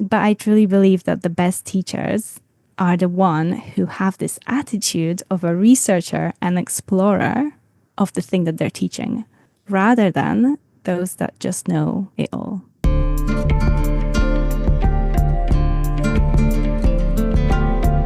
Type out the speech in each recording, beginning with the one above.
But I truly believe that the best teachers are the one who have this attitude of a researcher and explorer of the thing that they're teaching, rather than those that just know it all.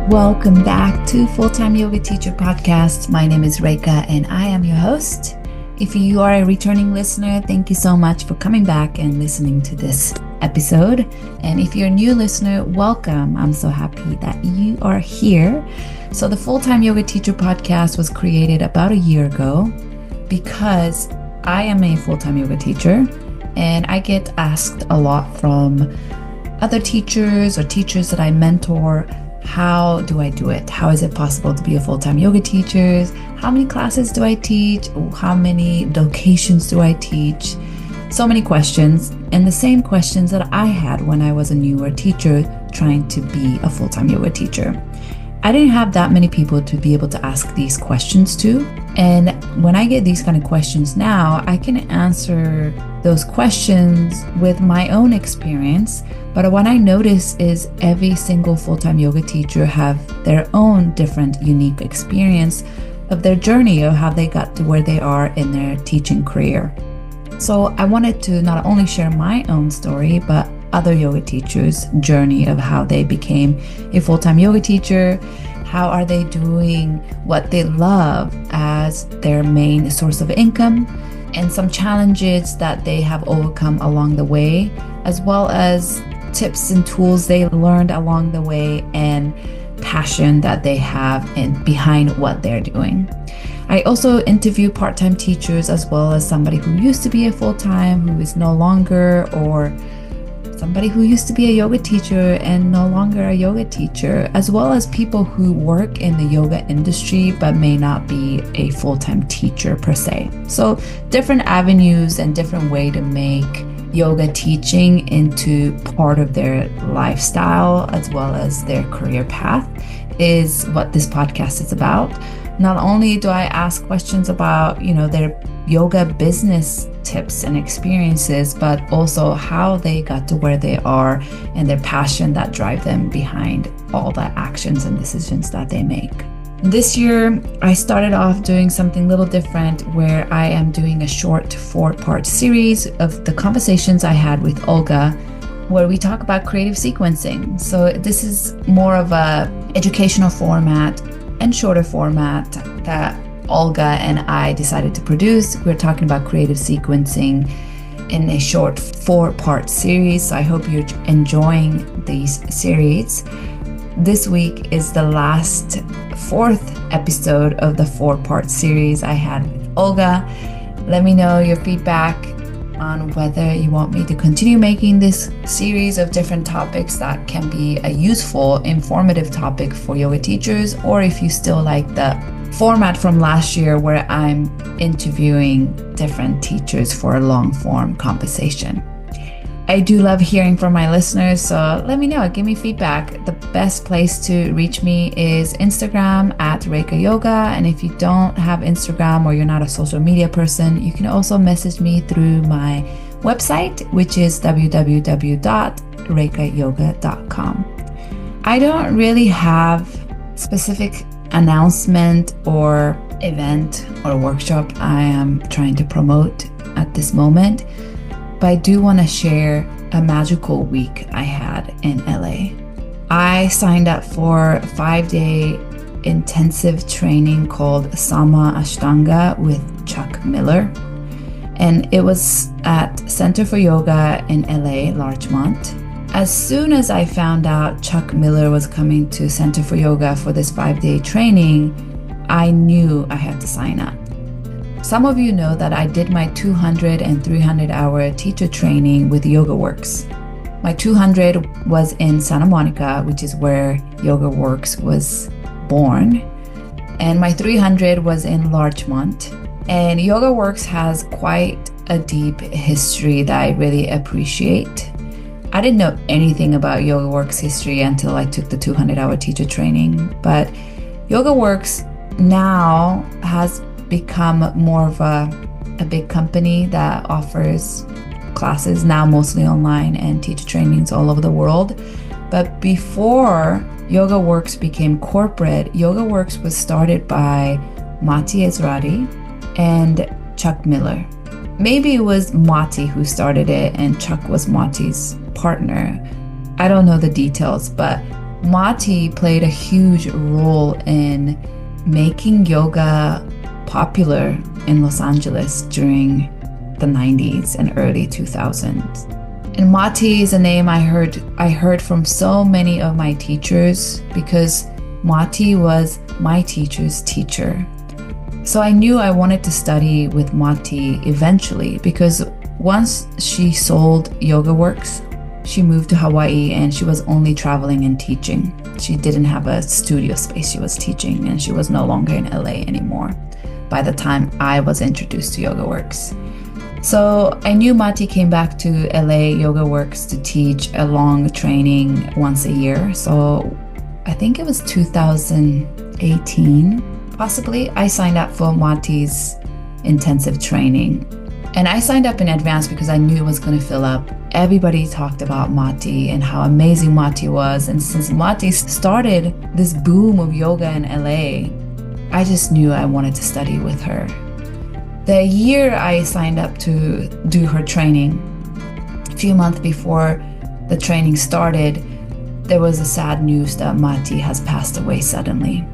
Welcome back to Full-Time Yoga Teacher Podcast. My name is Reika and I am your host. If you are a returning listener, thank you so much for coming back and listening to this episode. And if you're a new listener, welcome. I'm so happy that you are here. So the Full-Time Yoga Teacher Podcast was created about a year ago because I am a full-time yoga teacher and I get asked a lot from other teachers or teachers that I mentor. How do I do it? How is it possible to be a full-time yoga teacher? How many classes do I teach? How many locations do I teach? So many questions, and the same questions that I had when I was a newer teacher trying to be a full-time yoga teacher. I didn't have that many people to be able to ask these questions to. And when I get these kind of questions now, I can answer those questions with my own experience. But what I notice is every single full-time yoga teacher have their own different unique experience of their journey of how they got to where they are in their teaching career. So I wanted to not only share my own story, but other yoga teachers' journey of how they became a full-time yoga teacher. How are they doing what they love as their main source of income, and some challenges that they have overcome along the way, as well as tips and tools they learned along the way and passion that they have behind what they're doing. I also interview part-time teachers as well as somebody who used to be a full-time, who is no longer, or somebody who used to be a yoga teacher and no longer a yoga teacher, as well as people who work in the yoga industry but may not be a full-time teacher per se. So different avenues and different way to make yoga teaching into part of their lifestyle as well as their career path is what this podcast is about. Not only do I ask questions about, their yoga business tips and experiences, but also how they got to where they are and their passion that drive them behind all the actions and decisions that they make. This year, I started off doing something a little different where I am doing a short 4-part series of the conversations I had with Olga, where we talk about creative sequencing. So this is more of a educational format and shorter format that Olga and I decided to produce. We're talking about creative sequencing in a short 4-part series. So I hope you're enjoying these series. This week is the last 4th episode of the 4-part series I had with Olga. Let me know your feedback on whether you want me to continue making this series of different topics that can be a useful, informative topic for yoga teachers, or if you still like the format from last year where I'm interviewing different teachers for a long form conversation. I do love hearing from my listeners, so let me know, give me feedback. The best place to reach me is Instagram at Reika Yoga. And if you don't have Instagram or you're not a social media person, you can also message me through my website, which is www.reikayoga.com. I don't really have specific announcement or event or workshop I am trying to promote at this moment. But I do want to share a magical week I had in LA. I signed up for a 5-day intensive training called Sama Ashtanga with Chuck Miller. And it was at Center for Yoga in LA, Larchmont. As soon as I found out Chuck Miller was coming to Center for Yoga for this 5-day training, I knew I had to sign up. Some of you know that I did my 200 and 300 hour teacher training with YogaWorks. My 200 was in Santa Monica, which is where YogaWorks was born. And my 300 was in Larchmont. And YogaWorks has quite a deep history that I really appreciate. I didn't know anything about YogaWorks history until I took the 200 hour teacher training. But YogaWorks now has become more of a big company that offers classes, now mostly online, and teacher trainings all over the world. But before YogaWorks became corporate, YogaWorks was started by Mati Ezrati and Chuck Miller. Maybe it was Mati who started it and Chuck was Mati's partner. I don't know the details, but Mati played a huge role in making yoga popular in Los Angeles during the 90s and early 2000s. And Mati is a name I heard from so many of my teachers because Mati was my teacher's teacher. So I knew I wanted to study with Mati eventually because once she sold YogaWorks, she moved to Hawaii and she was only traveling and teaching. She didn't have a studio space she was teaching, and she was no longer in LA anymore by the time I was introduced to YogaWorks. So I knew Mati came back to LA YogaWorks to teach a long training once a year. So I think it was 2018, possibly, I signed up for Mati's intensive training. And I signed up in advance because I knew it was going to fill up. Everybody talked about Mati and how amazing Mati was. And since Mati started this boom of yoga in LA, I just knew I wanted to study with her. The year I signed up to do her training, a few months before the training started, there was a sad news that Mati has passed away suddenly.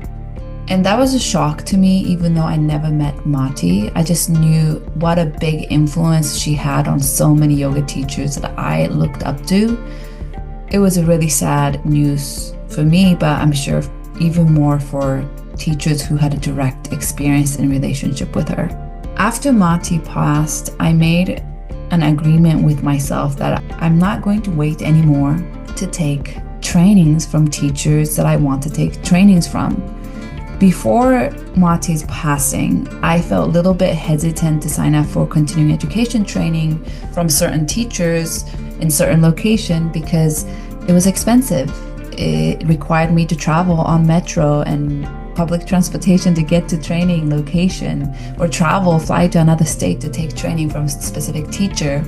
And that was a shock to me, even though I never met Mati. I just knew what a big influence she had on so many yoga teachers that I looked up to. It was a really sad news for me, but I'm sure even more for teachers who had a direct experience in relationship with her. After Mati passed, I made an agreement with myself that I'm not going to wait anymore to take trainings from teachers that I want to take trainings from. Before Mati's passing, I felt a little bit hesitant to sign up for continuing education training from certain teachers in certain location because it was expensive. It required me to travel on metro and public transportation to get to training location, or fly to another state to take training from a specific teacher.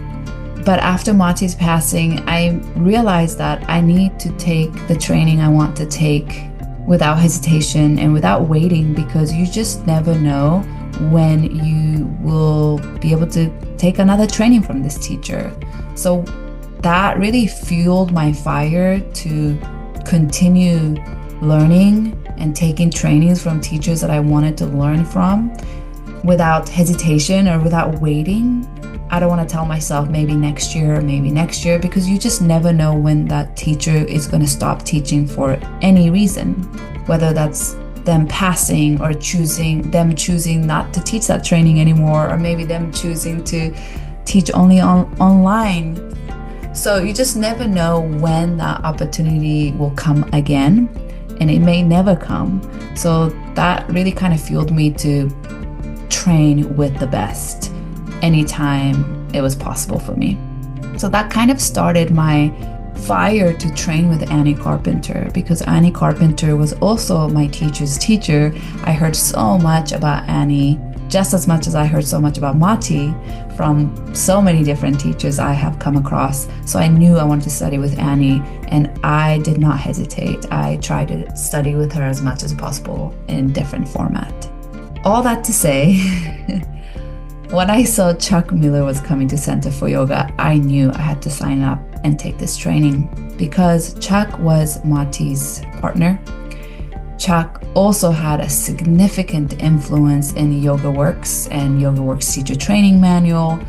But after Mati's passing, I realized that I need to take the training I want to take without hesitation and without waiting, because you just never know when you will be able to take another training from this teacher. So that really fueled my fire to continue learning and taking trainings from teachers that I wanted to learn from without hesitation or without waiting. I don't want to tell myself maybe next year, because you just never know when that teacher is going to stop teaching for any reason, whether that's them passing or choosing not to teach that training anymore, or maybe them choosing to teach only online. So you just never know when that opportunity will come again, and it may never come. So that really kind of fueled me to train with the best anytime it was possible for me. So that kind of started my fire to train with Annie Carpenter, because Annie Carpenter was also my teacher's teacher. I heard so much about Annie, just as much as I heard so much about Mati from so many different teachers I have come across. So I knew I wanted to study with Annie, and I did not hesitate. I tried to study with her as much as possible in different format. All that to say, when I saw Chuck Miller was coming to Center for Yoga, I knew I had to sign up and take this training, because Chuck was Mati's partner. Chuck also had a significant influence in YogaWorks and YogaWorks teacher training manual,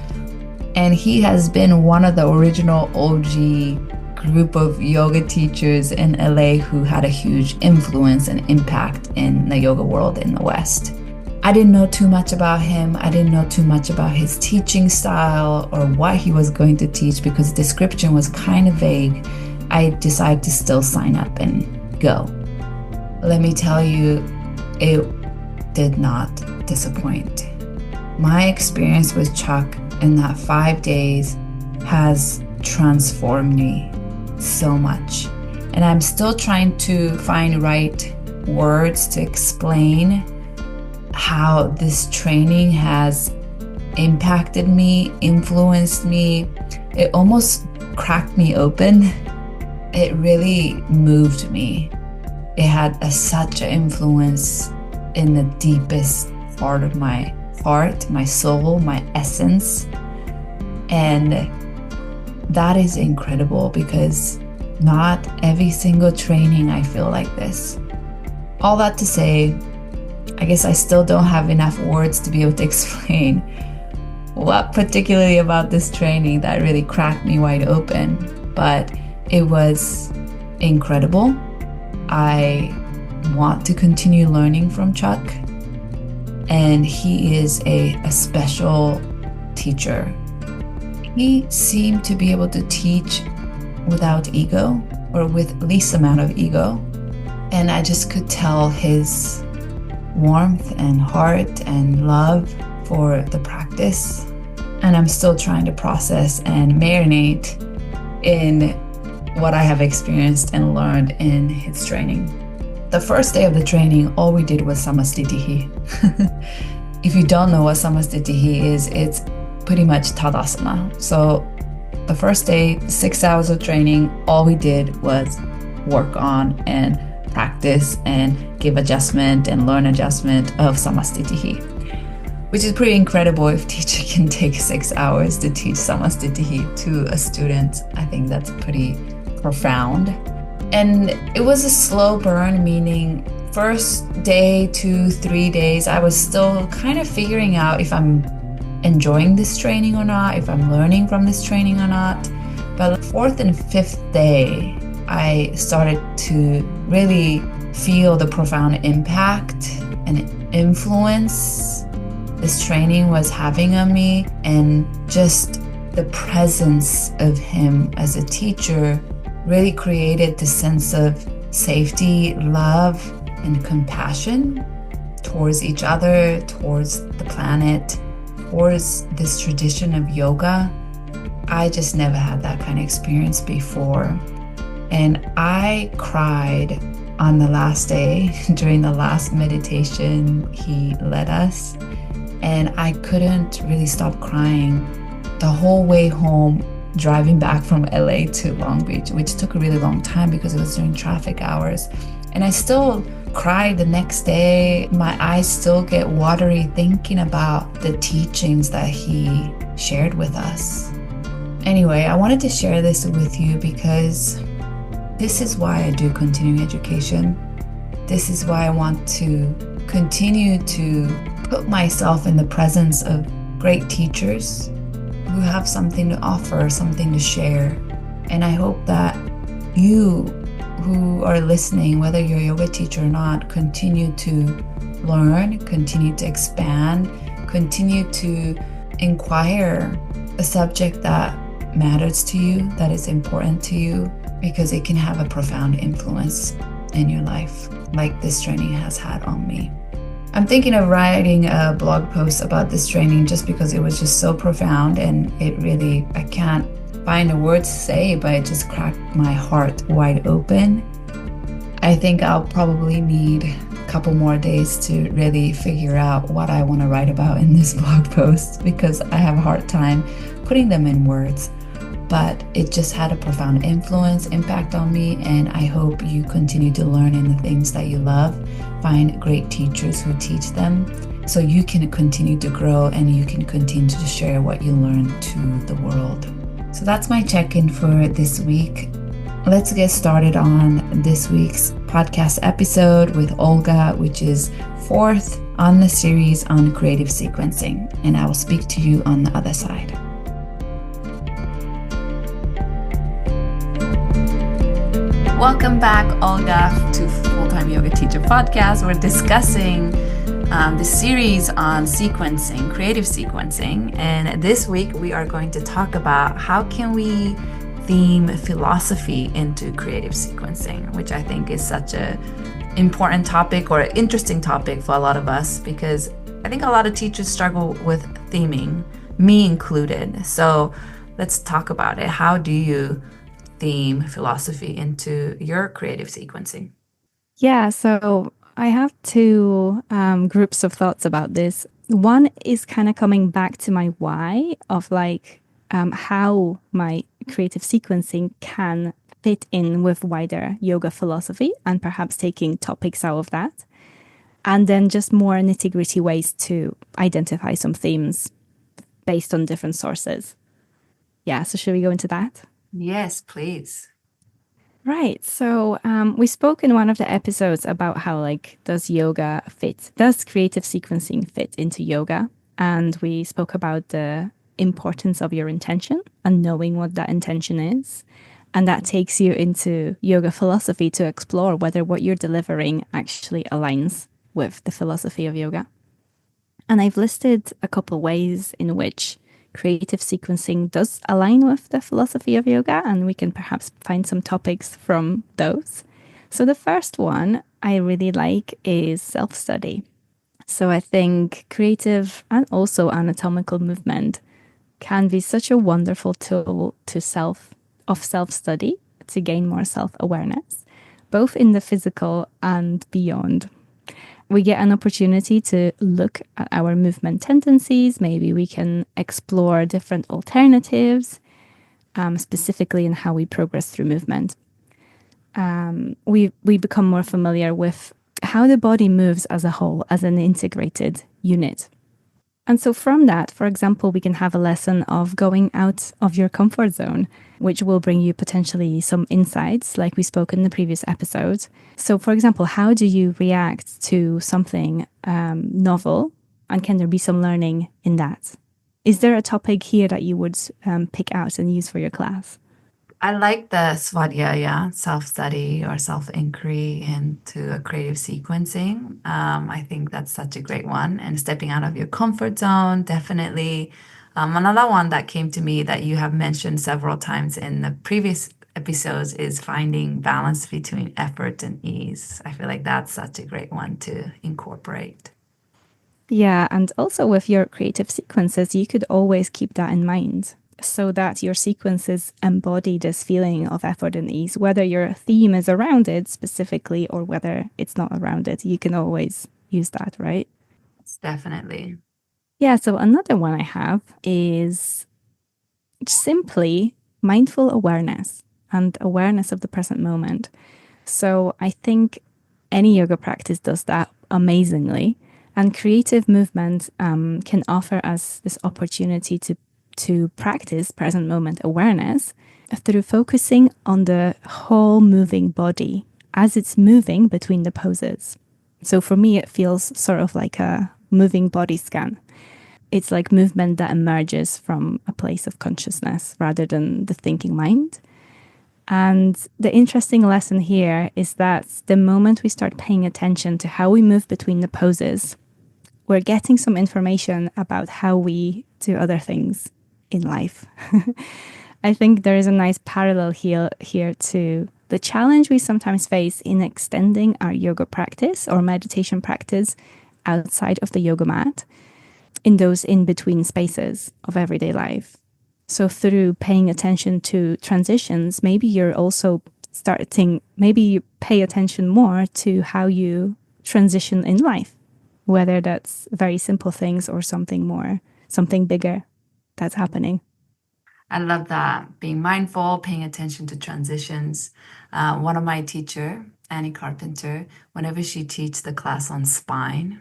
and he has been one of the original OG group of yoga teachers in LA who had a huge influence and impact in the yoga world in the West. I didn't know too much about him. I didn't know too much about his teaching style or what he was going to teach, because the description was kind of vague. I decided to still sign up and go. Let me tell you, it did not disappoint. My experience with Chuck in that 5 days has transformed me so much. And I'm still trying to find right words to explain how this training has impacted me, influenced me. It almost cracked me open. It really moved me. It had such an influence in the deepest part of my heart, my soul, my essence. And that is incredible because not every single training I feel like this. All that to say, I guess I still don't have enough words to be able to explain what particularly about this training that really cracked me wide open, but it was incredible. I want to continue learning from Chuck, and he is a special teacher. He seemed to be able to teach without ego, or with least amount of ego, and I just could tell his warmth and heart and love for the practice. And I'm still trying to process and marinate in what I have experienced and learned in his training. The first day of the training, all we did was samastitihi. If you don't know what samastitihi is, it's pretty much tadasana. So the first day, 6 hours of training, all we did was work on and practice and give adjustment and learn adjustment of samastitihi, which is pretty incredible. If teacher can take 6 hours to teach samastitihi to a student, I think that's pretty profound. And it was a slow burn, meaning first day, 2-3 days, I was still kind of figuring out if I'm enjoying this training or not, if I'm learning from this training or not. But the fourth and fifth day, I started to really feel the profound impact and influence this training was having on me, and just the presence of him as a teacher really created this sense of safety, love, and compassion towards each other, towards the planet, towards this tradition of yoga. I just never had that kind of experience before. And I cried on the last day during the last meditation he led us. And I couldn't really stop crying the whole way home, driving back from LA to Long Beach, which took a really long time because it was during traffic hours. And I still cried the next day. My eyes still get watery thinking about the teachings that he shared with us. Anyway, I wanted to share this with you because this is why I do continuing education. This is why I want to continue to put myself in the presence of great teachers who have something to offer, something to share. And I hope that you who are listening, whether you're a yoga teacher or not, continue to learn, continue to expand, continue to inquire a subject that matters to you, that is important to you, because it can have a profound influence in your life, like this training has had on me. I'm thinking of writing a blog post about this training just because it was just so profound, and it really, I can't find a word to say, but it just cracked my heart wide open. I think I'll probably need a couple more days to really figure out what I want to write about in this blog post, because I have a hard time putting them in words. But it just had a profound influence, impact on me, and I hope you continue to learn in the things that you love. Find great teachers who teach them so you can continue to grow and you can continue to share what you learn to the world. So that's my check-in for this week. Let's get started on this week's podcast episode with Olga, which is fourth on the series on creative sequencing, and I will speak to you on the other side. Welcome back, Olga, to Full-Time Yoga Teacher Podcast. We're discussing the series on sequencing, creative sequencing. And this week we are going to talk about how can we theme philosophy into creative sequencing, which I think is such an important topic or interesting topic for a lot of us, because I think a lot of teachers struggle with theming, me included. So let's talk about it. How do you theme philosophy into your creative sequencing? Yeah, so I have two groups of thoughts about this. One is kind of coming back to my why of like how my creative sequencing can fit in with wider yoga philosophy and perhaps taking topics out of that. And then just more nitty gritty ways to identify some themes based on different sources. Yeah, so should we go into that? Yes, please. Right. So we spoke in one of the episodes about how like does creative sequencing fit into yoga? And we spoke about the importance of your intention and knowing what that intention is. And that takes you into yoga philosophy to explore whether what you're delivering actually aligns with the philosophy of yoga. And I've listed a couple ways in which creative sequencing does align with the philosophy of yoga, and we can perhaps find some topics from those. So, the first one I really like is self study. So, I think creative and also anatomical movement can be such a wonderful tool to self study to gain more self awareness, both in the physical and beyond. We get an opportunity to look at our movement tendencies. Maybe we can explore different alternatives, specifically in how we progress through movement. We become more familiar with how the body moves as a whole, as an integrated unit. And so, from that, for example, we can have a lesson of going out of your comfort zone, which will bring you potentially some insights, like we spoke in the previous episode. So, for example, how do you react to something novel? And can there be some learning in that? Is there a topic here that you would pick out and use for your class? I like the Svadhyaya, self-study or self-inquiry into a creative sequencing. I think that's such a great one. And stepping out of your comfort zone, definitely. Another one that came to me that you have mentioned several times in the previous episodes is finding balance between effort and ease. I feel like that's such a great one to incorporate. Yeah, and also with your creative sequences, you could always keep that in mind so that your sequences embody this feeling of effort and ease, whether your theme is around it specifically or whether it's not around it. You can always use that, right? It's definitely. Yeah, so another one I have is simply mindful awareness and awareness of the present moment. So I think any yoga practice does that amazingly. And creative movement can offer us this opportunity to practice present moment awareness through focusing on the whole moving body as it's moving between the poses. So for me, it feels sort of like a moving body scan. It's like movement that emerges from a place of consciousness rather than the thinking mind. And the interesting lesson here is that the moment we start paying attention to how we move between the poses, we're getting some information about how we do other things in life. I think there is a nice parallel here to the challenge we sometimes face in extending our yoga practice or meditation practice outside of the yoga mat in those in between spaces of everyday life. So, through paying attention to transitions, maybe you're also maybe you pay attention more to how you transition in life, whether that's very simple things or something bigger that's happening. I love that. Being mindful, paying attention to transitions. One of my teacher, Annie Carpenter, whenever she teaches the class on spine,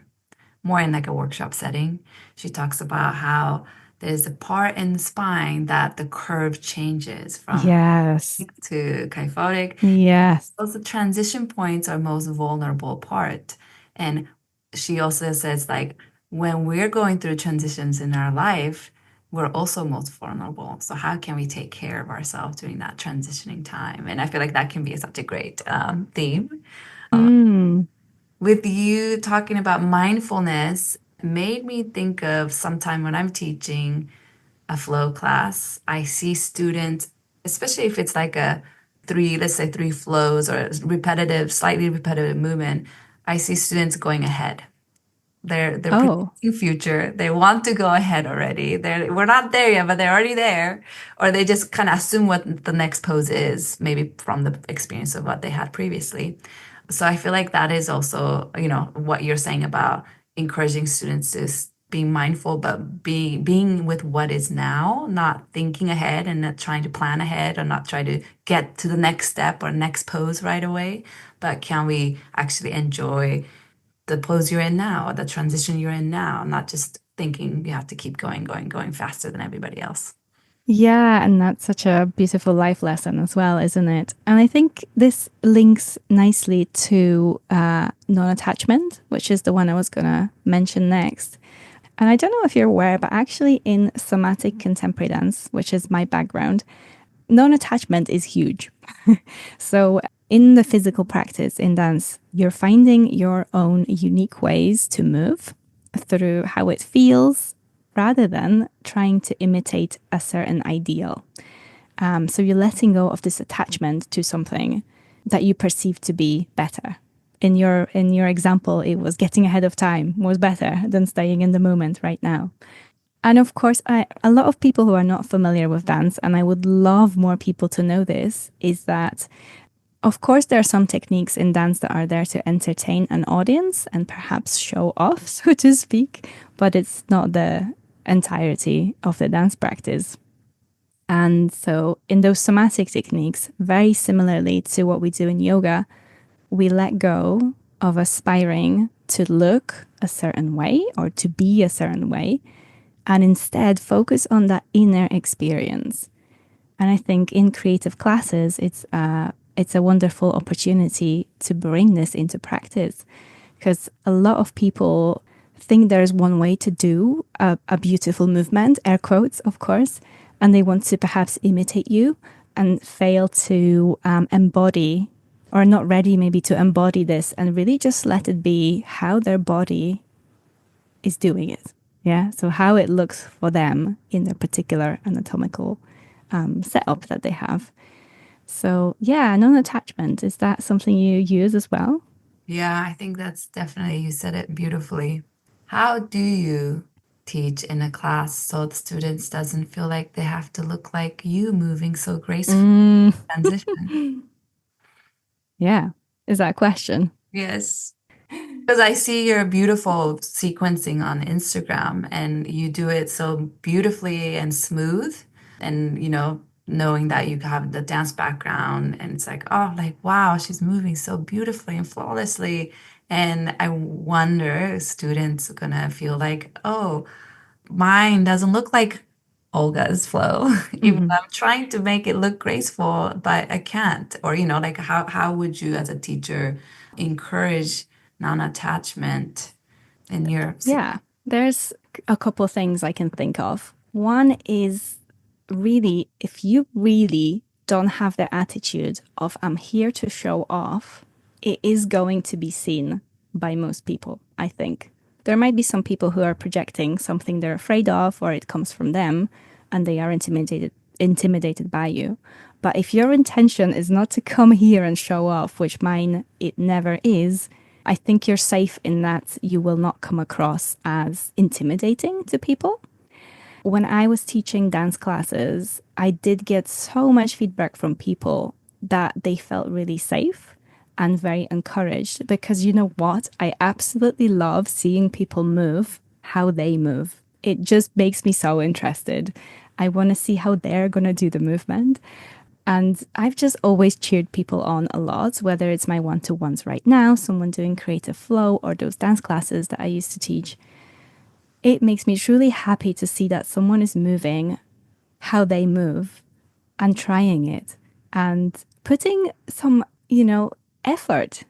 more in like a workshop setting, she talks about how there's a part in the spine that the curve changes from Yes. to kyphotic. Yes. Those transition points are most vulnerable part. And she also says like when we're going through transitions in our life, we're also most vulnerable. So how can we take care of ourselves during that transitioning time? And I feel like that can be such a great theme. Mm. With you talking about mindfulness, made me think of sometime when I'm teaching a flow class, I see students, especially if it's like a three, let's say three flows or repetitive, slightly repetitive movement, I see students going ahead. They're Oh. predicting future. They want to go ahead already. We're not there yet, but they're already there. Or they just kind of assume what the next pose is, maybe from the experience of what they had previously. So I feel like that is also, what you're saying about encouraging students to being mindful, but being with what is now, not thinking ahead and not trying to plan ahead or not try to get to the next step or next pose right away. But can we actually enjoy the pose you're in now, or the transition you're in now, not just thinking you have to keep going, going, going faster than everybody else. Yeah, and that's such a beautiful life lesson as well, isn't it? And I think this links nicely to non-attachment, which is the one I was going to mention next. And I don't know if you're aware, but actually in somatic contemporary dance, which is my background, non-attachment is huge. So in the physical practice in dance, you're finding your own unique ways to move through how it feels rather than trying to imitate a certain ideal. So you're letting go of this attachment to something that you perceive to be better. In your example, it was getting ahead of time was better than staying in the moment right now. And of course, a lot of people who are not familiar with dance, and I would love more people to know this, is that of course there are some techniques in dance that are there to entertain an audience and perhaps show off, so to speak, but it's not the entirety of the dance practice. And so in those somatic techniques, very similarly to what we do in yoga, we let go of aspiring to look a certain way or to be a certain way and instead focus on that inner experience. And I think in creative classes, it's a wonderful opportunity to bring this into practice because a lot of people think there's one way to do a beautiful movement, air quotes, of course, and they want to perhaps imitate you and fail to embody or not ready maybe to embody this and really just let it be how their body is doing it. Yeah. So how it looks for them in their particular anatomical setup that they have. So yeah, non-attachment, is that something you use as well? Yeah, I think that's definitely, you said it beautifully. How do you teach in a class so the students doesn't feel like they have to look like you moving so gracefully Mm, in transition? yeah. Is that a question? Yes. Because I see your beautiful sequencing on Instagram and you do it so beautifully and smooth. And, knowing that you have the dance background and it's like, oh, like, wow, she's moving so beautifully and flawlessly. And I wonder if students are gonna feel like, oh, mine doesn't look like Olga's flow. Even Hmm. though I'm trying to make it look graceful, but I can't. Or, like how would you as a teacher encourage non-attachment in your Yeah, there's a couple of things I can think of. One is really, if you really don't have the attitude of I'm here to show off, it is going to be seen by most people, I think. There might be some people who are projecting something they're afraid of or it comes from them and they are intimidated by you. But if your intention is not to come here and show off, which mine it never is, I think you're safe in that you will not come across as intimidating to people. When I was teaching dance classes, I did get so much feedback from people that they felt really safe and very encouraged because you know what? I absolutely love seeing people move how they move. It just makes me so interested. I want to see how they're going to do the movement. And I've just always cheered people on a lot, whether it's my one to ones right now, someone doing creative flow, or those dance classes that I used to teach. It makes me truly happy to see that someone is moving how they move and trying it and putting some, effort,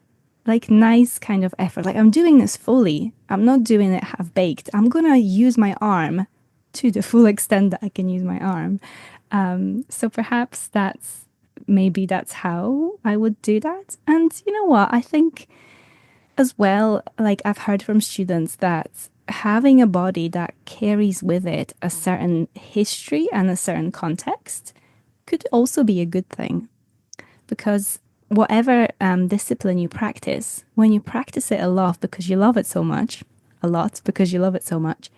like nice kind of effort. Like I'm doing this fully. I'm not doing it half baked. I'm going to use my arm to the full extent that I can use my arm. So perhaps that's how I would do that. And you know what? I think as well, like I've heard from students that having a body that carries with it a certain history and a certain context could also be a good thing because whatever discipline you practice, when you practice it a lot because you love it so much, a lot because you love it so much,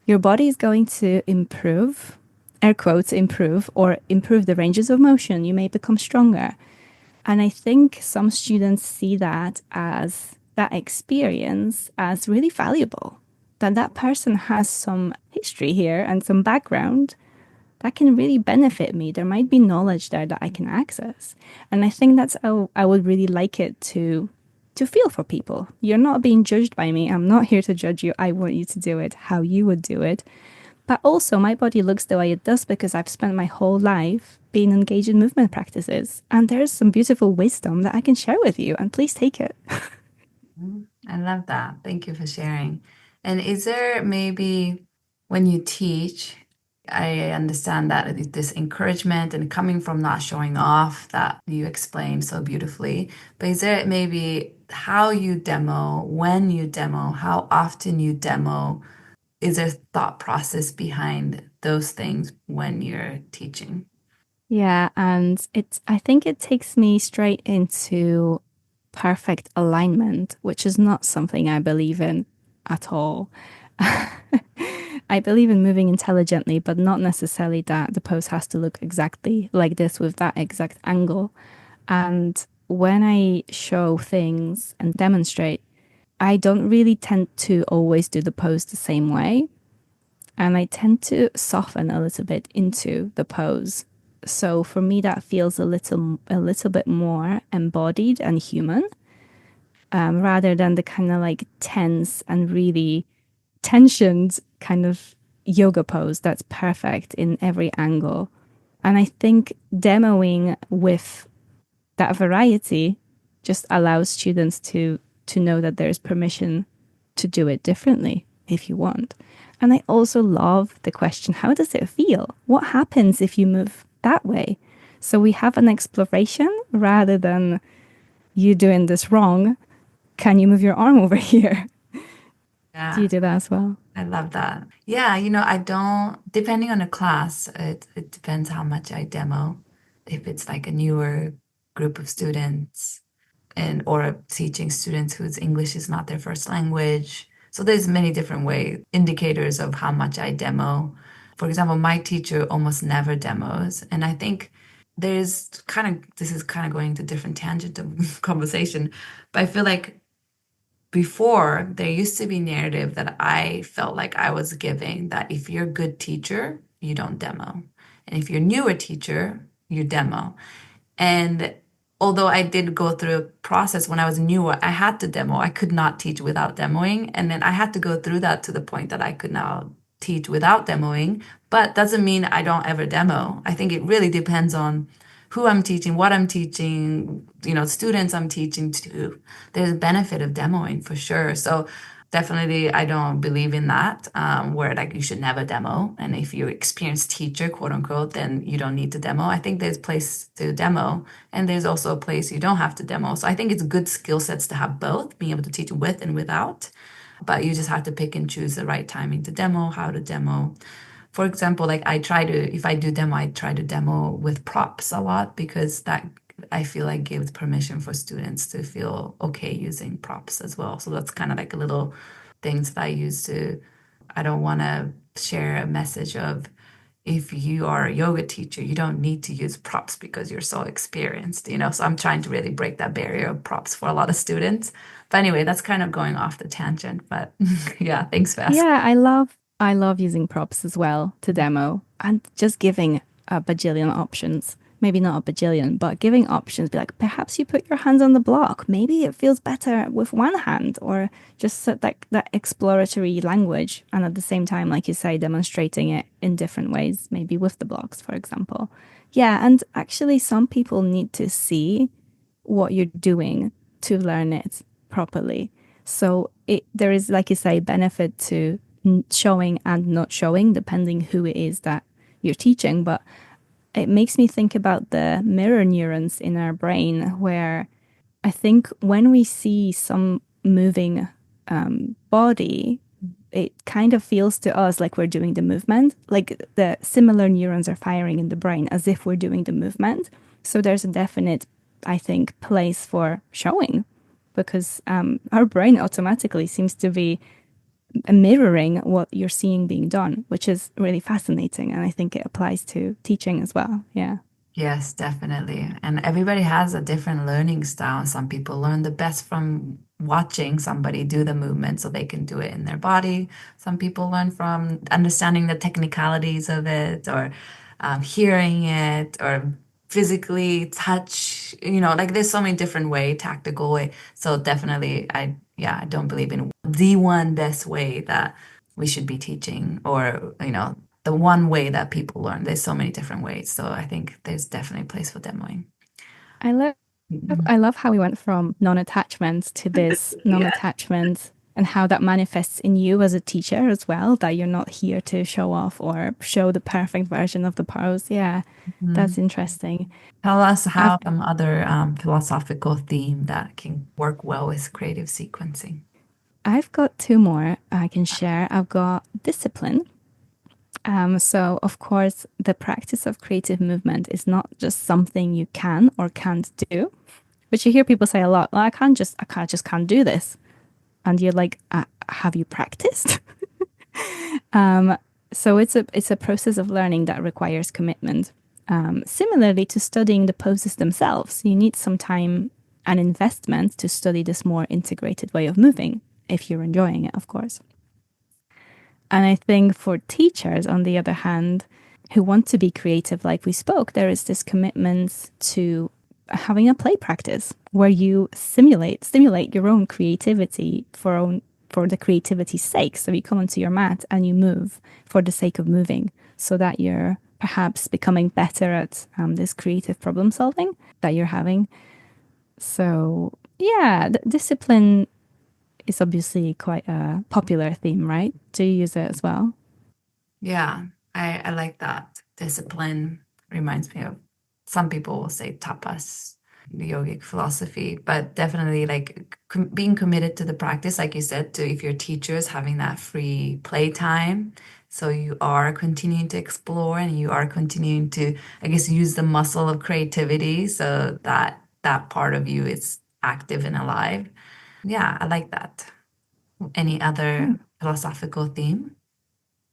your body is going to improve, air quotes, improve, or improve the ranges of motion. You may become stronger. And I think some students see that experience as really valuable. that that person has some history here and some background that can really benefit me. There might be knowledge there that I can access. And I think that's how I would really like it to feel for people. You're not being judged by me. I'm not here to judge you. I want you to do it how you would do it. But also my body looks the way it does because I've spent my whole life being engaged in movement practices. And there's some beautiful wisdom that I can share with you. And please take it. I love that. Thank you for sharing. And is there maybe when you teach, I understand that this encouragement and coming from not showing off that you explained so beautifully, but is there maybe how you demo, when you demo, how often you demo? Is there thought process behind those things when you're teaching? Yeah, and I think it takes me straight into perfect alignment, which is not something I believe in at all. I believe in moving intelligently, but not necessarily that the pose has to look exactly like this with that exact angle. And when I show things and demonstrate, I don't really tend to always do the pose the same way. And I tend to soften a little bit into the pose. So for me, that feels a little bit more embodied and human, rather than the kind of like tense and really tensioned kind of yoga pose that's perfect in every angle. And I think demoing with that variety just allows students to know that there's permission to do it differently if you want. And I also love the question, how does it feel? What happens if you move that way? So we have an exploration rather than you doing this wrong. Can you move your arm over here? Do Yeah. you do that as well? I love that. Yeah, I don't, depending on the class, it depends how much I demo. If it's like a newer group of students and or teaching students whose English is not their first language. So there's many different indicators of how much I demo. For example, my teacher almost never demos. And I think this is kind of going to different tangent of conversation, but I feel like before there used to be narrative that I felt like I was giving that if you're a good teacher, you don't demo. And if you're a newer teacher, you demo. And although I did go through a process when I was newer, I had to demo. I could not teach without demoing. And then I had to go through that to the point that I could now teach without demoing. But doesn't mean I don't ever demo. I think it really depends on who I'm teaching, what I'm teaching, students I'm teaching to. There's a benefit of demoing for sure. So definitely, I don't believe in that, where like you should never demo. And if you're experienced teacher, quote unquote, then you don't need to demo. I think there's a place to demo, and there's also a place you don't have to demo. So I think it's good skill sets to have both, being able to teach with and without. But you just have to pick and choose the right timing to demo, how to demo. For example, like if I do demo, I try to demo with props a lot because that I feel like gives permission for students to feel okay using props as well. So that's kind of like a little things that I use I don't want to share a message of if you are a yoga teacher, you don't need to use props because you're so experienced. So I'm trying to really break that barrier of props for a lot of students. But anyway, that's kind of going off the tangent. But yeah, thanks for asking. Yeah, I love using props as well to demo and just giving a bajillion options. Maybe not a bajillion, but giving options. Be like, perhaps you put your hands on the block. Maybe it feels better with one hand, or just that exploratory language. And at the same time, like you say, demonstrating it in different ways, maybe with the blocks, for example. Yeah, and actually, some people need to see what you're doing to learn it properly. So there is, like you say, benefit to showing and not showing, depending who it is that you're teaching. But it makes me think about the mirror neurons in our brain, where I think when we see some moving body, it kind of feels to us like we're doing the movement, like the similar neurons are firing in the brain as if we're doing the movement. So there's a definite, I think, place for showing because our brain automatically seems to be mirroring what you're seeing being done, which is really fascinating. And I think it applies to teaching as well. Yeah. Yes, definitely. And everybody has a different learning style. Some people learn the best from watching somebody do the movement so they can do it in their body. Some people learn from understanding the technicalities of it or hearing it or physically touch, like there's so many different way, tactical way. So definitely I don't believe in the one best way that we should be teaching or, the one way that people learn. There's so many different ways. So I think there's definitely a place for demoing. I love Mhm. I love how we went from non-attachment to this Yeah. non-attachment and how that manifests in you as a teacher as well, that you're not here to show off or show the perfect version of the pose. Yeah, Mhm. that's interesting. Tell us I've how some other philosophical theme that can work well with creative sequencing. I've got two more I can share. I've got discipline. So of course, the practice of creative movement is not just something you can or can't do, which you hear people say a lot. Well, I can't do this. And you're like, have you practiced? So it's a process of learning that requires commitment. Similarly to studying the poses themselves, you need some time and investment to study this more integrated way of moving, if you're enjoying it, of course. And I think for teachers, on the other hand, who want to be creative, like we spoke, there is this commitment to having a play practice where you stimulate your own creativity for the creativity's sake. So you come onto your mat and you move for the sake of moving, so that you're perhaps becoming better at this creative problem solving that you're having. So yeah, discipline is obviously quite a popular theme, right? Do you use it as well? Yeah, I like that. Discipline reminds me of some people will say tapas, the yogic philosophy, but definitely like being committed to the practice, like you said, to if your teacher is having that free play time. So you are continuing to explore and you are continuing to, I guess, use the muscle of creativity so that that part of you is active and alive. Yeah, I like that. Any other Hmm. philosophical theme?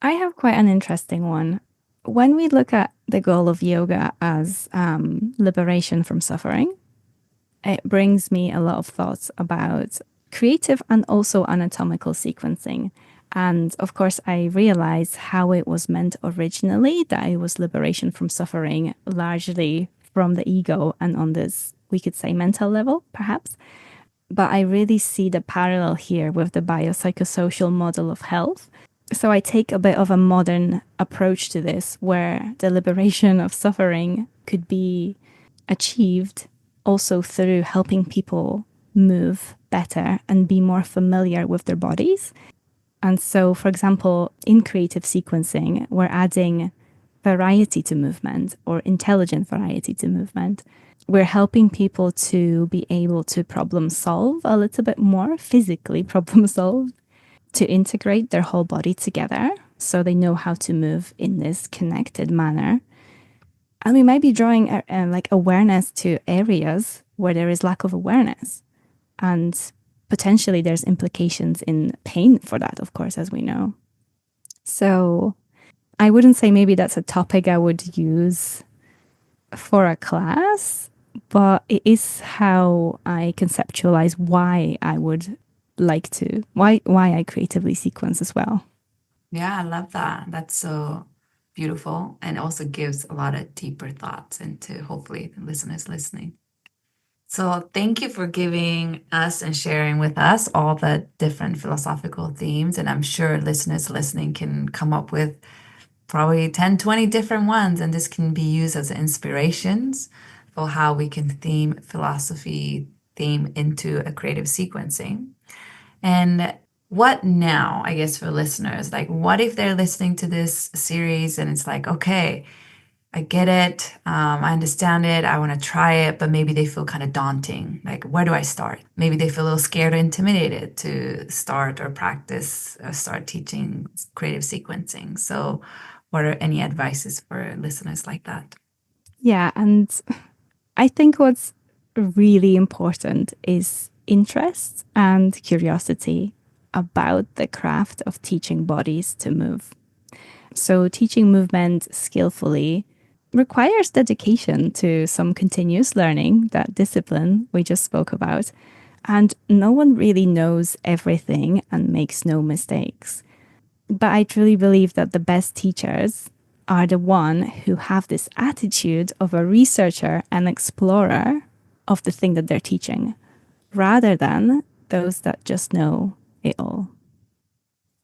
I have quite an interesting one. When we look at the goal of yoga as liberation from suffering, it brings me a lot of thoughts about creative and also anatomical sequencing. And of course, I realize how it was meant originally, that it was liberation from suffering, largely from the ego and on this, we could say, mental level, perhaps. But I really see the parallel here with the biopsychosocial model of health. So I take a bit of a modern approach to this, where the liberation of suffering could be achieved also through helping people move better and be more familiar with their bodies. And so, for example, in creative sequencing, we're adding variety to movement or intelligent variety to movement. We're helping people to be able to problem solve a little bit more, physically problem solve, to integrate their whole body together so they know how to move in this connected manner. And we might be drawing like awareness to areas where there is lack of awareness. And potentially there's implications in pain for that, of course, as we know. So I wouldn't say maybe that's a topic I would use for a class, but it is how I conceptualize why I would like to, why I creatively sequence as well. Yeah, I love that. That's so beautiful and also gives a lot of deeper thoughts into hopefully the listeners listening. So thank you for giving us and sharing with us all the different philosophical themes. And I'm sure listeners listening can come up with probably 10, 20 different ones. And this can be used as inspirations for how we can theme philosophy theme into a creative sequencing. And what now, I guess, for listeners? Like, what if they're listening to this series and it's like, okay, I get it. I understand it. I want to try it, but maybe they feel kind of daunting. Like, where do I start? Maybe they feel a little scared or intimidated to start or practice or start teaching creative sequencing. So, what are any advices for listeners like that? Yeah. And I think what's really important is interest and curiosity about the craft of teaching bodies to move. So, teaching movement skillfully requires dedication to some continuous learning, that discipline we just spoke about. And no one really knows everything and makes no mistakes. But I truly believe that the best teachers are the one who have this attitude of a researcher and explorer of the thing that they're teaching, rather than those that just know it all.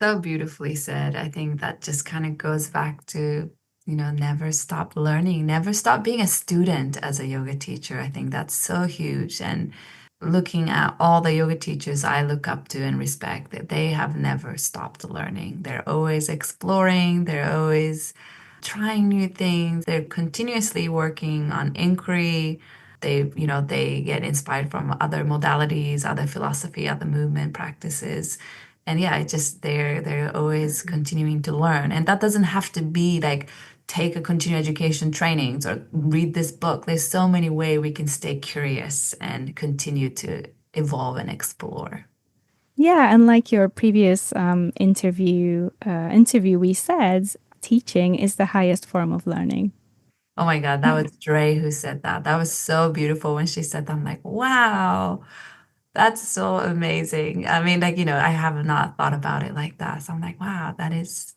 So beautifully said. I think that just kind of goes back to, never stop learning, never stop being a student as a yoga teacher. I think that's so huge. And looking at all the yoga teachers I look up to and respect, that they have never stopped learning. They're always exploring, they're always trying new things, they're continuously working on inquiry. They get inspired from other modalities, other philosophy, other movement practices. And yeah, it's just they're always continuing to learn. And that doesn't have to be like take a continuing education trainings or read this book. There's so many ways we can stay curious and continue to evolve and explore. Yeah, and like your previous interviewee said, teaching is the highest form of learning. Oh my God, that was Dre who said that. That was so beautiful when she said that. I'm like, wow, that's so amazing. I mean, like, I have not thought about it like that. So I'm like, wow, that's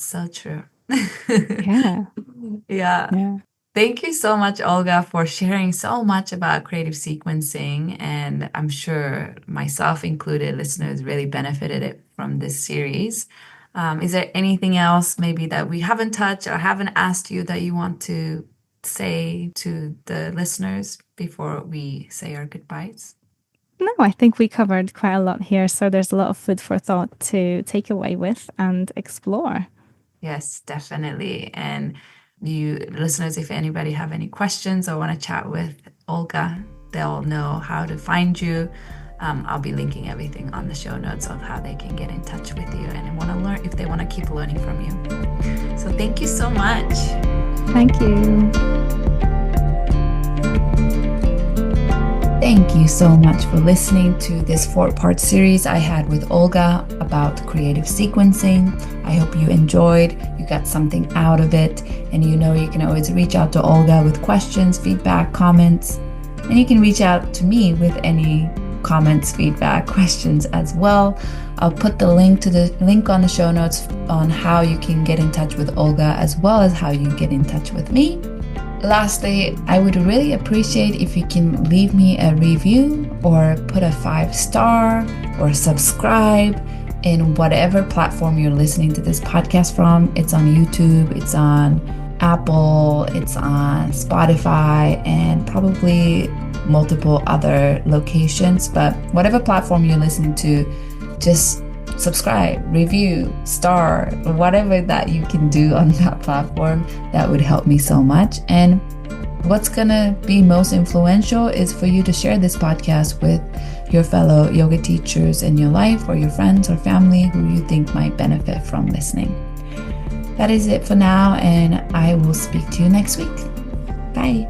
so true. Yeah, Yeah. yeah. Thank you so much, Olga, for sharing so much about creative sequencing. And I'm sure myself included, listeners really benefited it from this series. Is there anything else maybe that we haven't touched or haven't asked you that you want to say to the listeners before we say our goodbyes? No, I think we covered quite a lot here. So there's a lot of food for thought to take away with and explore. Yes, definitely. And you listeners, if anybody have any questions or want to chat with Olga, they'll know how to find you. I'll be linking everything on the show notes of how they can get in touch with you and want to learn if they want to keep learning from you. So thank you so much. Thank you. Thank you so much for listening to this 4-part series I had with Olga about creative sequencing. I hope you enjoyed, you got something out of it, and you can always reach out to Olga with questions, feedback, comments, and you can reach out to me with any comments, feedback, questions as well. I'll put the link on the show notes on how you can get in touch with Olga as well as how you get in touch with me. Lastly, I would really appreciate if you can leave me a review or put a 5-star or subscribe in whatever platform you're listening to this podcast from. It's on YouTube, it's on Apple, it's on Spotify, and probably multiple other locations. But whatever platform you're listening to, just subscribe, review, star, whatever that you can do on that platform. That would help me so much. And what's gonna be most influential is for you to share this podcast with your fellow yoga teachers in your life or your friends or family who you think might benefit from listening. That is it for now, and I will speak to you next week. Bye.